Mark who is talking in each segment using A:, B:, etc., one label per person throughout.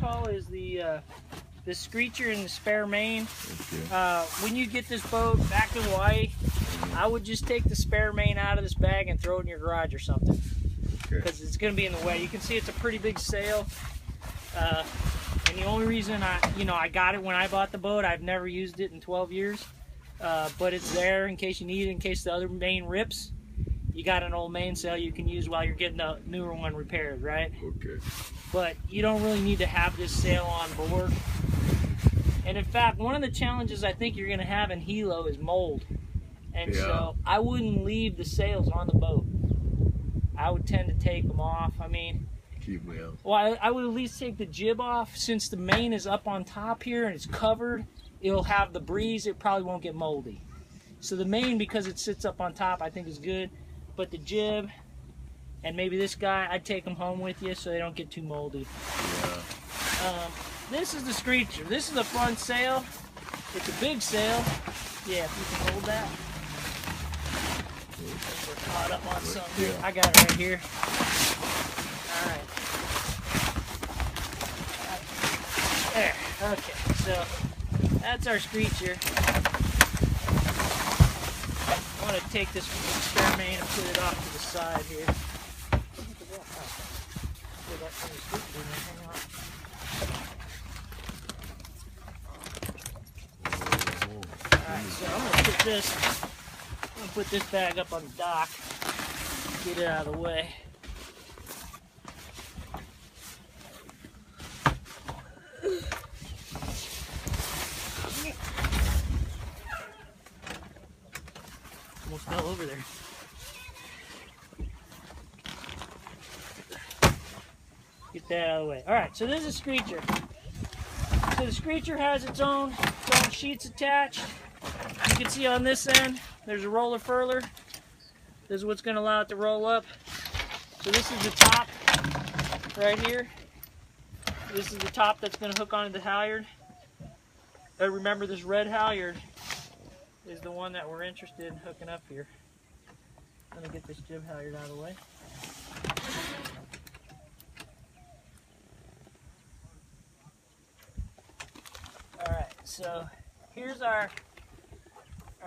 A: call is the Screacher and the spare main. Okay. When you get this boat back in Hawaii, I would just take the spare main out of this bag and throw it in your garage or something, because it's going to be in the way. You can see it's a pretty big sail, and the only reason I got it when I bought the boat, I've never used it in 12 years, but it's there in case you need it, in case the other main rips. You got an old mainsail you can use while you're getting the newer one repaired, right? Okay. But you don't really need to have this sail on board. And in fact, one of the challenges I think you're going to have in Hilo is mold. And so I wouldn't leave the sails on the boat. I would tend to take them off. I mean, keep me out. Well, I would at least take the jib off. Since the main is up on top here and it's covered, it'll have the breeze. It probably won't get moldy. So the main, because it sits up on top, I think is good. But the jib and maybe this guy, I'd take them home with you so they don't get too moldy. Yeah. This is the Screacher. This is the front sail. It's a big sail. Yeah, if you can hold that. We're caught up on something. Yeah. I got it right here. All right. There. Okay. So that's our Screacher. I want to take this spare main and put it off to the side here. Alright, so I'm gonna put this bag up on the dock, get it out of the way. Almost fell over there. Get that out of the way. Alright, so this is a Screacher. So the Screacher has its own sheets attached. You can see on this end, there's a roller furler. This is what's going to allow it to roll up. So this is the top right here. This is the top that's going to hook onto the halyard. But remember, this red halyard is the one that we're interested in hooking up here. I'm going to get this jib halyard out of the way. Alright, so here's our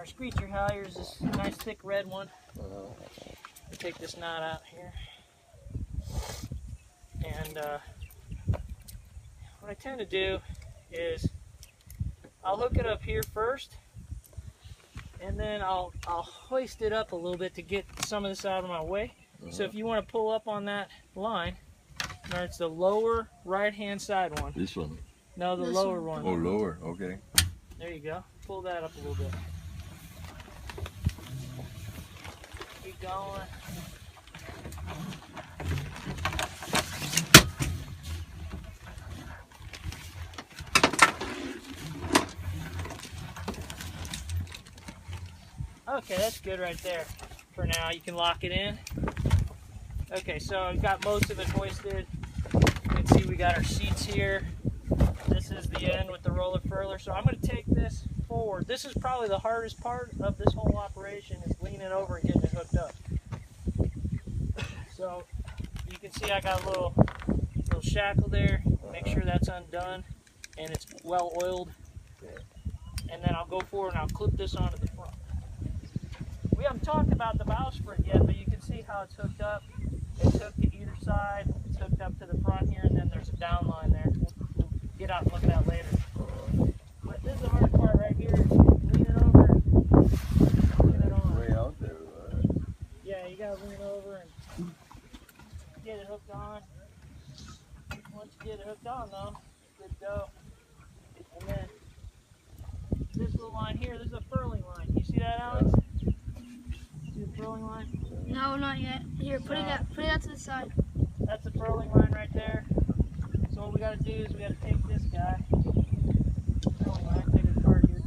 A: Screacher halyards, this nice thick red one. Take this knot out here. And what I tend to do is I'll hook it up here first, and then I'll hoist it up a little bit to get some of this out of my way. So if you want to pull up on that line, now it's the lower right hand side one.
B: This one?
A: No, the lower one.
B: Oh, lower, okay.
A: There you go. Pull that up a little bit. Keep going. Okay, that's good right there. For now, you can lock it in. Okay, so I've got most of it hoisted. You can see we got our seats here. This is the end with the roller furler. So I'm going to take this forward. This is probably the hardest part of this whole operation, is leaning over and getting it hooked up. So you can see I got a little shackle there. Make sure that's undone and it's well oiled. And then I'll go forward and I'll clip this onto the front. We haven't talked about the bowsprit yet, but you can see how it's hooked up. It's hooked to either side. It's hooked up to the front here, and then there's a down line there. We'll get out and look at that later. But this is the hardest part right here. Lean it over and get it on.
B: Way out there.
A: Yeah, you gotta lean over and get it hooked on. Once you get it hooked on, though, good to go. And then this little line here, this is a furling line. You see that, Alex? See the furling line?
C: No, not yet. Here, put it out to the side.
A: That's the furling line right there. So what we got to do is we got to take this guy. Furling line, take it apart here.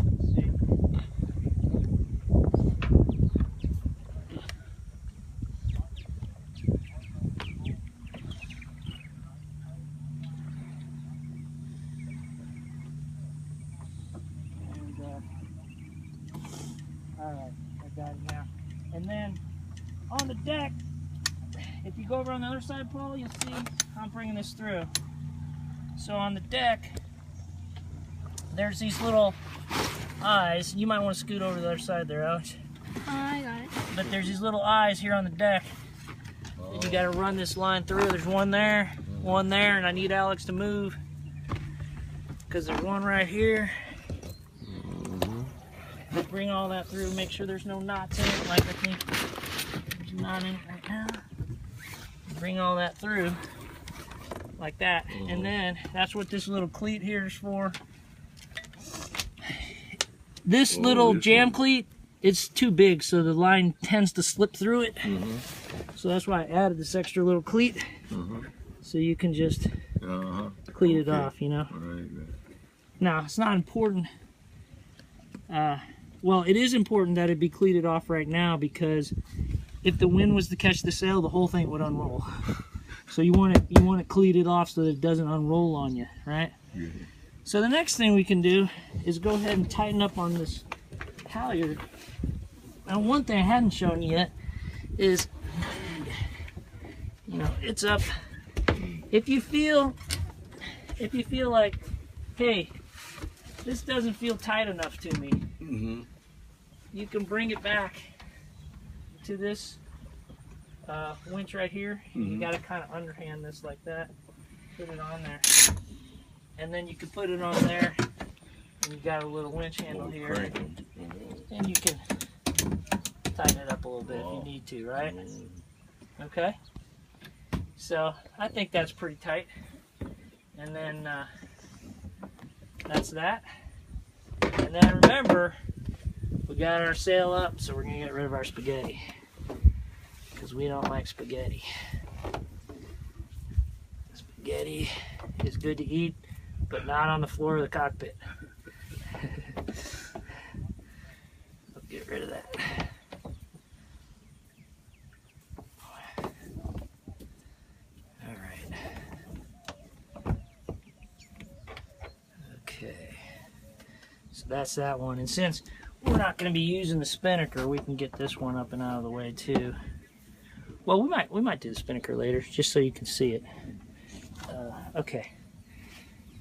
A: Let's see. Alright, I got it now. And then on the deck, if you go over on the other side, Paul, you'll see I'm bringing this through. So on the deck, there's these little eyes. You might want to scoot over to the other side there, Alex.
C: I got it.
A: But there's these little eyes here on the deck that you got to run this line through. There's one there, and I need Alex to move because there's one right here. Bring all that through, make sure there's no knots in it, like I think there's a knot in it right now. Bring all that through like that, and then that's what this little cleat here is for. This little jam cleat, it's too big, so the line tends to slip through it. So that's why I added this extra little cleat, so you can just cleat it off, you know. Now, it's not important. Well, it is important that it be cleated off right now, because if the wind was to catch the sail, the whole thing would unroll. So you want it cleated off so that it doesn't unroll on you, right? Yeah. So the next thing we can do is go ahead and tighten up on this halyard. Now, one thing I hadn't shown you yet is, you know, it's up. If you feel like, hey, this doesn't feel tight enough to me, you can bring it back to this winch right here. You got to kind of underhand this like that, put it on there, and then you can put it on there, and you got a little winch handle here, and you can tighten it up a little bit if you need to, right? Okay, so I think that's pretty tight, and then that's that. And then remember, we got our sail up, so we're gonna get rid of our spaghetti, because we don't like spaghetti. Spaghetti is good to eat, but not on the floor of the cockpit. I'll get rid of that. All right. Okay. So that's that one. And since we're not going to be using the spinnaker, we can get this one up and out of the way too. Well, we might do the spinnaker later, just so you can see it. Okay.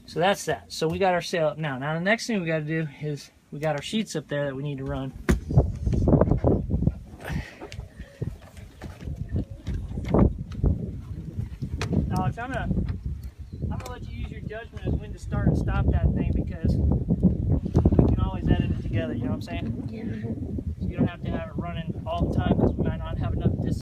A: So that's that. So we got our sail up now. Now the next thing we got to do is we got our sheets up there that we need to run. Alex, I'm gonna let you use your judgment as when to start and stop that thing, because we can always edit it together. You know what I'm saying?
C: Yeah.
A: So you don't have to have it running all the time, because we might not have enough distance.